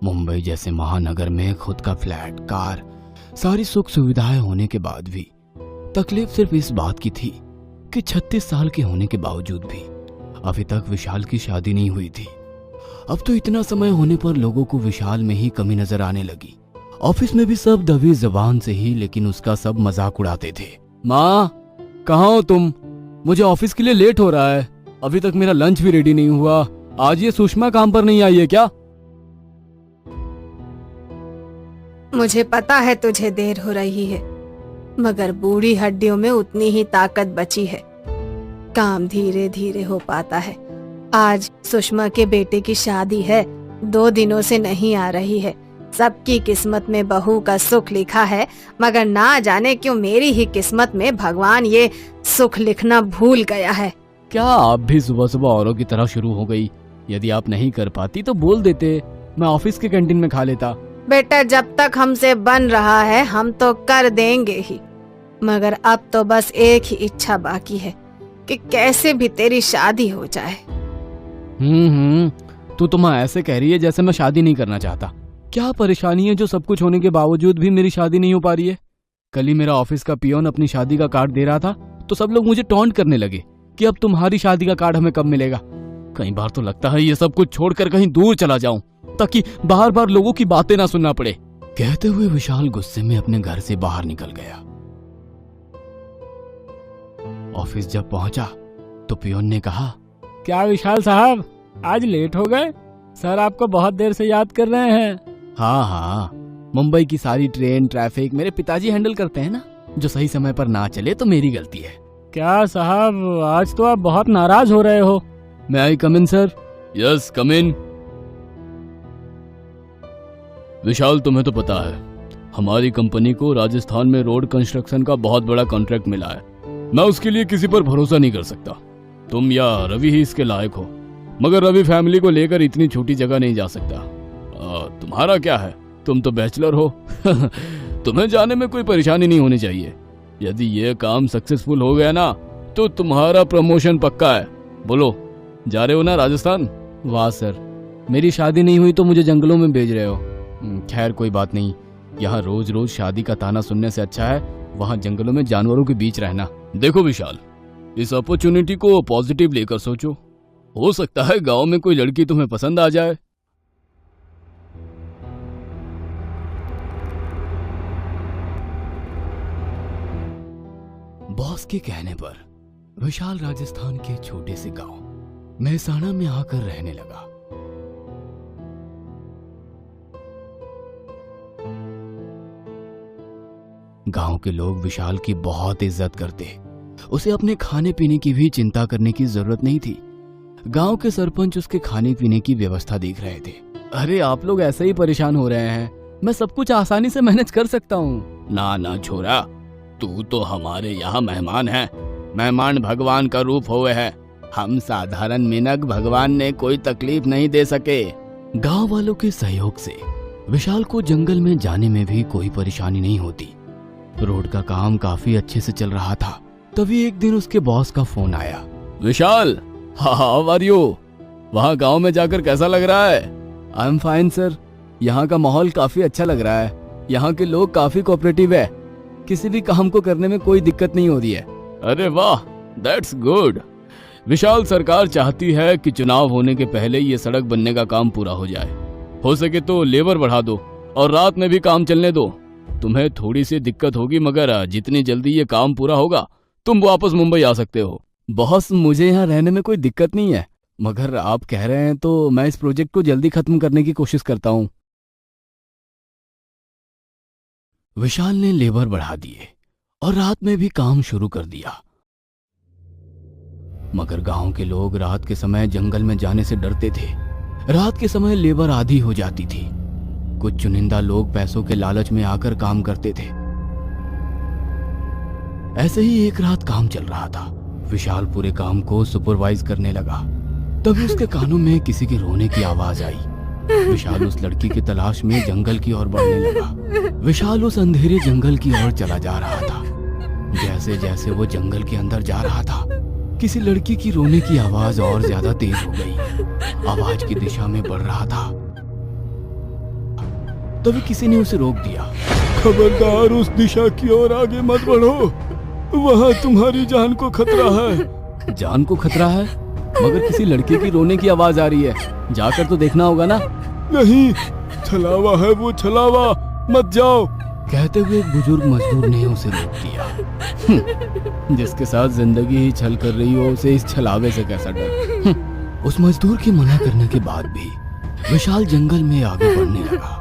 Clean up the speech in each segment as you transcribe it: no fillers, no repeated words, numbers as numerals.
मुंबई जैसे महानगर में खुद का फ्लैट, कार, सारी सुख सुविधाएं होने के बाद भी तकलीफ सिर्फ इस बात की थी कि 36 साल के होने के बावजूद भी अभी तक विशाल की शादी नहीं हुई थी। अब तो इतना समय होने पर लोगों को विशाल में ही कमी नजर आने लगी। ऑफिस में भी सब दबी जबान से ही लेकिन उसका सब मजाक उड़ाते थे। माँ, कहाँ हो तुम? मुझे ऑफिस के लिए लेट हो रहा है, अभी तक मेरा लंच भी रेडी नहीं हुआ। आज ये सुषमा काम पर नहीं आई है क्या? मुझे पता है तुझे देर हो रही है, मगर बूढ़ी हड्डियों में उतनी ही ताकत बची है। काम धीरे धीरे हो पाता है। आज सुषमा के बेटे की शादी है, 2 दिनों से नहीं आ रही है। सबकी किस्मत में बहू का सुख लिखा है, मगर ना जाने क्यों मेरी ही किस्मत में भगवान ये सुख लिखना भूल गया है। क्या आप भी सुबह सुबह औरों की तरह शुरू हो गई? यदि आप नहीं कर पाती तो बोल देते, मैं ऑफिस के कैंटीन में खा लेता। बेटा, जब तक हमसे बन रहा है हम तो कर देंगे ही, मगर अब तो बस एक ही इच्छा बाकी है कि कैसे भी तेरी शादी हो जाए। तू तो माँ ऐसे कह रही है जैसे मैं शादी नहीं करना चाहता। क्या परेशानी है जो सब कुछ होने के बावजूद भी मेरी शादी नहीं हो पा रही है? कल ही मेरा ऑफिस का पियोन अपनी शादी का कार्ड दे रहा था तो सब लोग मुझे टॉन्ट करने लगे कि अब तुम्हारी शादी का कार्ड हमें कब मिलेगा। कई बार तो लगता है ये सब कुछ छोड़कर कहीं दूर चला जाऊं ताकि बार बार लोगों की बातें ना सुनना पड़े। कहते हुए विशाल गुस्से में अपने घर से बाहर निकल गया। ऑफिस जब पहुंचा तो पियोन ने कहा, क्या विशाल साहब आज लेट हो गए? सर आपको बहुत देर से याद कर रहे हैं। हाँ, मुंबई की सारी ट्रेन ट्रैफिक मेरे पिताजी हैंडल करते हैं ना, जो सही समय पर ना चले तो मेरी गलती है। क्या साहब आज तो आप बहुत नाराज हो रहे हो। मैं आई कम इन सर? यस कम इन। विशाल, तुम्हें तो पता है हमारी कंपनी को राजस्थान में रोड कंस्ट्रक्शन का बहुत बड़ा कॉन्ट्रैक्ट मिला है। मैं उसके लिए किसी पर भरोसा नहीं कर सकता। तुम या रवि ही इसके लायक हो, मगर रवि फैमिली को लेकर इतनी छोटी जगह नहीं जा सकता। तुम्हारा क्या है, तुम तो बैचलर हो तुम्हें जाने में कोई परेशानी नहीं होनी चाहिए। यदि ये काम सक्सेसफुल हो गया ना तो तुम्हारा प्रमोशन पक्का है। बोलो, जा रहे हो ना राजस्थान? वाह सर, मेरी शादी नहीं हुई तो मुझे जंगलों में भेज रहे हो। खैर कोई बात नहीं, यहाँ रोज रोज शादी का ताना सुनने से अच्छा है वहाँ जंगलों में जानवरों के बीच रहना। देखो विशाल, इस अपॉर्चुनिटी को पॉजिटिव लेकर सोचो। हो सकता है गांव में कोई लड़की तुम्हें पसंद आ जाए। बॉस के कहने पर विशाल राजस्थान के छोटे से गांव मेहसाणा में आकर रहने लगा। गांव के लोग विशाल की बहुत इज्जत करते। उसे अपने खाने पीने की भी चिंता करने की जरूरत नहीं थी। गांव के सरपंच उसके खाने पीने की व्यवस्था देख रहे थे। अरे आप लोग ऐसे ही परेशान हो रहे हैं, मैं सब कुछ आसानी से मैनेज कर सकता हूँ। ना छोरा, तू तो हमारे यहाँ मेहमान है। मेहमान भगवान का रूप हुए है। हम साधारण मिनक भगवान ने कोई तकलीफ नहीं दे सके। गांव वालों के सहयोग से विशाल को जंगल में जाने में भी कोई परेशानी नहीं होती। रोड का काम काफी अच्छे से चल रहा था। तभी एक दिन उसके बॉस का फोन आया। विशाल, हाउ आर यू? वहाँ गांव में जाकर कैसा लग रहा है? आई एम फाइन सर, यहाँ का माहौल काफी अच्छा लग रहा है। यहाँ के लोग काफी कोऑपरेटिव है, किसी भी काम को करने में कोई दिक्कत नहीं हो रही है। अरे वाह, दैट्स गुड। विशाल, सरकार चाहती है कि चुनाव होने के पहले ये सड़क बनने का काम पूरा हो जाए। हो सके तो लेबर बढ़ा दो और रात में भी काम चलने दो। तुम्हें थोड़ी सी दिक्कत होगी, मगर जितनी जल्दी ये काम पूरा होगा तुम वापस मुंबई आ सकते हो। बॉस, मुझे यहाँ रहने में कोई दिक्कत नहीं है, मगर आप कह रहे हैं तो मैं इस प्रोजेक्ट को जल्दी खत्म करने की कोशिश करता हूँ। विशाल ने लेबर बढ़ा दिए और रात में भी काम शुरू कर दिया, मगर गांव के लोग रात के समय जंगल में जाने से डरते थे। रात के समय लेबर आधी हो जाती थी। कुछ चुनिंदा लोग पैसों के लालच में आकर काम करते थे। ऐसे ही एक रात काम चल रहा था। विशाल पूरे काम को सुपरवाइज करने लगा। तभी उसके कानों में किसी के रोने की आवाज आई। विशाल उस लड़की की तलाश में जंगल की ओर बढ़ने लगा। विशाल उस अंधेरे जंगल की ओर चला जा रहा था। जैसे जैसे वो जंगल के अंदर जा रहा था, किसी लड़की की रोने की आवाज और ज्यादा तेज हो गई। आवाज की दिशा में बढ़ रहा था। तभी किसी ने उसे रोक दिया। खबरदार, उस दिशा की ओर आगे मत बढ़ो, वहाँ तुम्हारी जान को खतरा है। जान को खतरा है? मगर किसी लड़के की रोने की आवाज आ रही है, जाकर तो देखना होगा ना। नहीं, छलावा है वो, छलावा, मत जाओ। कहते हुए एक बुजुर्ग मजदूर ने उसे रोक दिया। जिसके साथ जिंदगी ही छल कर रही हो, उसे इस छलावे से कैसा डर। उस मजदूर के मना करने के बाद भी विशाल जंगल में आगे बढ़ने लगा।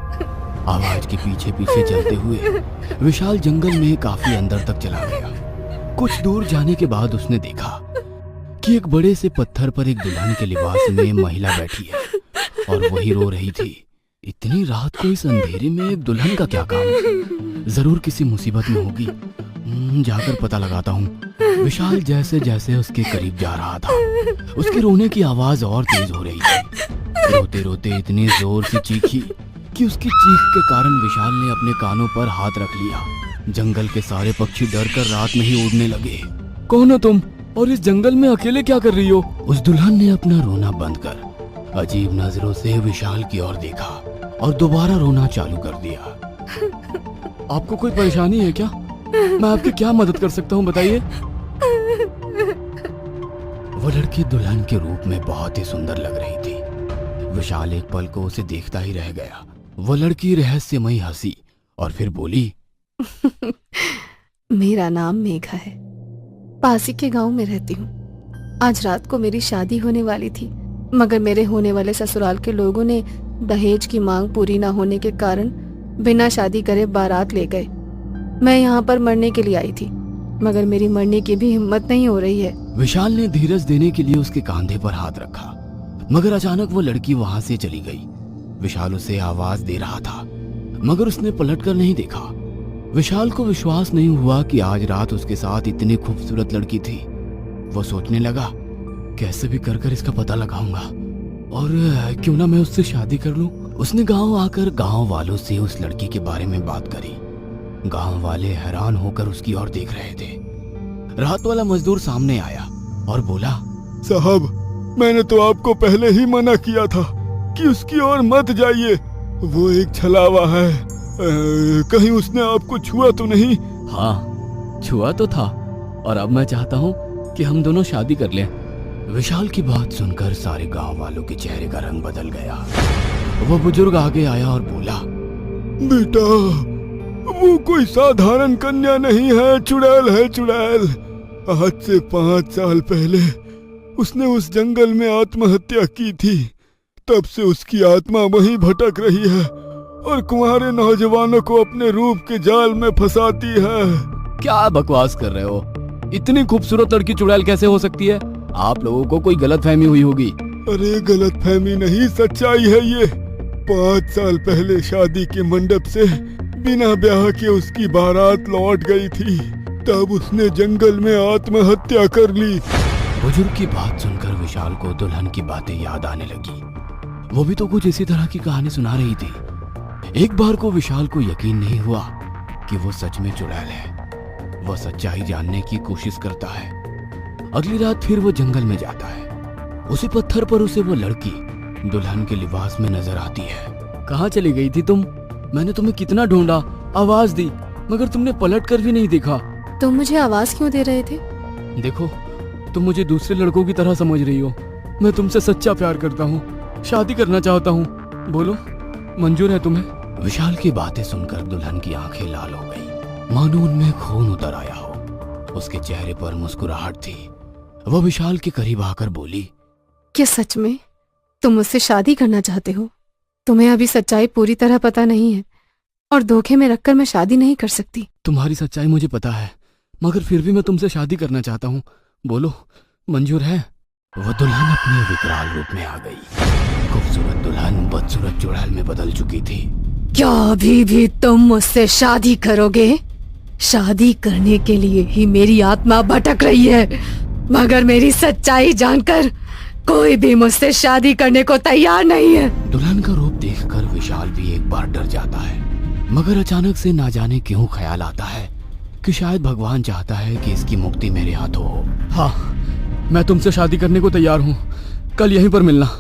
आवाज के पीछे पीछे चलते हुए विशाल जंगल में काफी अंदर तक चला गया। कुछ दूर जाने के बाद उसने देखा कि एक बड़े से पत्थर पर एक दुल्हन के लिबास में महिला बैठी है और वही रो रही थी। इतनी रात को इस अंधेरे में एक दुल्हन का क्या काम? जरूर किसी मुसीबत में होगी। जाकर पता लगाता हूँ। विशाल जैसे जैसे उसके करीब जा रहा था, उसके रोने की आवाज और तेज हो रही थी। रोते रोते इतनी जोर से चीखी कि उसकी चीख के कारण विशाल ने अपने कानों पर हाथ रख लिया। जंगल के सारे पक्षी डर कर रात में ही उड़ने लगे। कौन हो तुम, और इस जंगल में अकेले क्या कर रही हो? उस दुल्हन ने अपना रोना बंद कर अजीब नजरों से विशाल की ओर देखा और दोबारा रोना चालू कर दिया। आपको कोई परेशानी है क्या? मैं आपकी क्या मदद कर सकता हूँ, बताइए। वो लड़की दुल्हन के रूप में बहुत ही सुंदर लग रही थी। विशाल एक पल को उसे देखता ही रह गया। वो लड़की रहस्यमयी हंसी और फिर बोली, मेरा नाम मेघा है, पास ही के गांव में रहती हूँ। आज रात को मेरी शादी होने वाली थी, मगर मेरे होने वाले ससुराल के लोगों ने दहेज की मांग पूरी ना होने के कारण बिना शादी करे बारात ले गए। मैं यहाँ पर मरने के लिए आई थी, मगर मेरी मरने की भी हिम्मत नहीं हो रही है। विशाल ने धीरज देने के लिए उसके कंधे पर हाथ रखा, मगर अचानक वो लड़की वहां से चली गई। विशाल उसे आवाज दे रहा था, मगर उसने पलटकर नहीं देखा। विशाल को विश्वास नहीं हुआ कि आज रात उसके साथ इतनी खूबसूरत लड़की थी। वो सोचने लगा, कैसे भी कर इसका पता लगाऊंगा और क्यों ना मैं उससे शादी कर लूं। उसने गांव आकर गांव वालों से उस लड़की के बारे में बात करी। गांव वाले हैरान होकर उसकी ओर देख रहे थे। रात वाला मजदूर सामने आया और बोला, साहब, मैंने तो आपको पहले ही मना किया था कि उसकी ओर मत जाइए। वो एक छलावा है। कहीं उसने आपको छुआ तो नहीं? हाँ, छुआ तो था, और अब मैं चाहता हूँ कि हम दोनों शादी कर लें। विशाल की बात सुनकर सारे गांव वालों के चेहरे का रंग बदल गया। वो बुजुर्ग आगे आया और बोला, बेटा, वो कोई साधारण कन्या नहीं है, चुड़ैल है, चुड़ैल। आज से 5 साल पहले उसने उस जंगल में आत्महत्या की थी। तब से उसकी आत्मा वहीं भटक रही है और कुंवारे नौजवानों को अपने रूप के जाल में फंसाती है। क्या बकवास कर रहे हो? इतनी खूबसूरत लड़की चुड़ैल कैसे हो सकती है? आप लोगों को कोई गलतफहमी हुई होगी। अरे गलतफहमी नहीं, सच्चाई है ये। 5 साल पहले शादी के मंडप से बिना ब्याह के उसकी बारात लौट गई थी। तब उसने जंगल में आत्महत्या कर ली। बुजुर्ग की बात सुनकर विशाल को दुल्हन की बातें याद आने लगी। वो भी तो कुछ इसी तरह की कहानी सुना रही थी। एक बार को विशाल को यकीन नहीं हुआ कि वो सच में चुड़ैल है। वो सच्चाई जानने की कोशिश करता है। अगली रात फिर वो जंगल में जाता है। उसी पत्थर पर उसे वो लड़की दुल्हन के लिबास में नजर आती है। कहाँ चली गई थी तुम? मैंने तुम्हें कितना ढूंढा, आवाज दी, मगर तुमने पलट कर भी नहीं देखा। तुम मुझे आवाज क्यों दे रहे थे? देखो, तुम मुझे दूसरे लड़कों की तरह समझ रही हो। मैं तुमसे सच्चा प्यार करता हूँ, शादी करना चाहता हूँ। बोलो, मंजूर है तुम्हें? विशाल की बातें सुनकर दुल्हन की आंखें लाल हो गई, मानो उनमें खून उतर आया हो। उसके चेहरे पर मुस्कुराहट थी। वह विशाल के करीब आकर बोली, क्या सच में तुम मुझसे शादी करना चाहते हो? तुम्हें अभी सच्चाई पूरी तरह पता नहीं है और धोखे में रखकर मैं शादी नहीं कर सकती। तुम्हारी सच्चाई मुझे पता है, मगर फिर भी मैं तुमसे शादी करना चाहता हूँ। बोलो, मंजूर है? वह दुल्हन अपने विकराल रूप में आ गई। खूबसूरत दुल्हन बदसूरत चुड़ैल में बदल चुकी थी। क्या अभी भी तुम मुझसे शादी करोगे? शादी करने के लिए ही मेरी आत्मा भटक रही है, मगर मेरी सच्चाई जानकर कोई भी मुझसे शादी करने को तैयार नहीं है। दुल्हन का रूप देखकर विशाल भी एक बार डर जाता है, मगर अचानक से ना जाने क्यों ख्याल आता है कि शायद भगवान चाहता है कि इसकी मुक्ति मेरे हाथों हो। हाँ, मैं तुमसे शादी करने को तैयार हूँ। कल यहीं पर मिलना।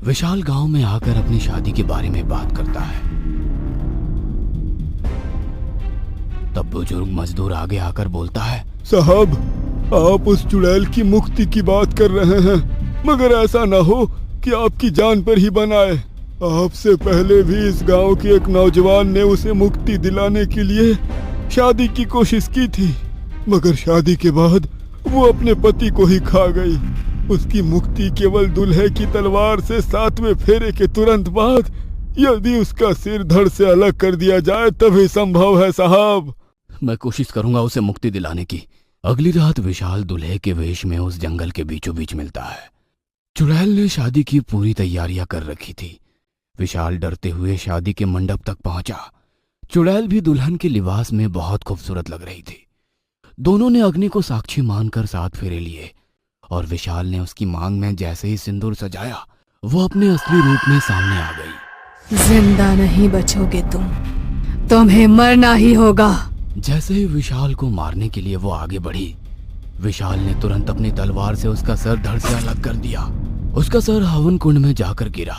विशाल गांव में आकर अपनी शादी के बारे में बात करता है। तब बुजुर्ग मजदूर आगे आकर बोलता है, साहब, आप उस चुड़ैल की मुक्ति की बात कर रहे हैं, मगर ऐसा ना हो कि आपकी जान पर ही बनाए। आपसे पहले भी इस गांव के एक नौजवान ने उसे मुक्ति दिलाने के लिए शादी की कोशिश की थी, मगर शादी के बाद वो अपने पति को ही खा गई। उसकी मुक्ति केवल दूल्हे की तलवार से 7वें फेरे के तुरंत बाद, यदि उसका सिर धड़ से अलग कर दिया जाए तभी संभव है साहब। मैं कोशिश करूंगा उसे मुक्ति दिलाने की। अगली रात विशाल दूल्हे के वेश में उस जंगल के बीचों बीच मिलता है। चुड़ैल ने शादी की पूरी तैयारियां कर रखी थी। विशाल डरते हुए शादी के मंडप तक पहुंचा। चुड़ैल भी दुल्हन के लिबास में बहुत खूबसूरत लग रही थी। दोनों ने अग्नि को साक्षी मानकर 7 फेरे लिए और विशाल ने उसकी मांग में जैसे ही सिंदूर सजाया, वो अपने असली रूप में सामने आ गई। जिंदा नहीं बचोगे तुम, तुम्हें मरना ही होगा। जैसे ही विशाल को मारने के लिए वो आगे बढ़ी, विशाल ने तुरंत अपनी तलवार से उसका सर धड़ से अलग कर दिया। उसका सर हवन कुंड में जाकर गिरा।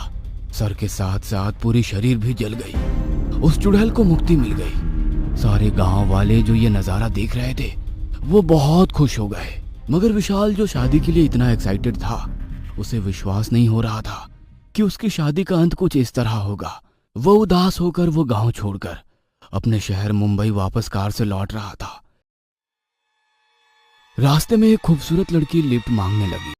सर के साथ साथ पूरी शरीर भी जल गई। उस चुड़ैल को मुक्ति मिल गई। सारे गांव वाले जो ये नजारा देख रहे थे वो बहुत खुश हो गए, मगर विशाल जो शादी के लिए इतना एक्साइटेड था, उसे विश्वास नहीं हो रहा था कि उसकी शादी का अंत कुछ इस तरह होगा। वो उदास होकर वो गांव छोड़कर अपने शहर मुंबई वापस कार से लौट रहा था। रास्ते में एक खूबसूरत लड़की लिफ्ट मांगने लगी।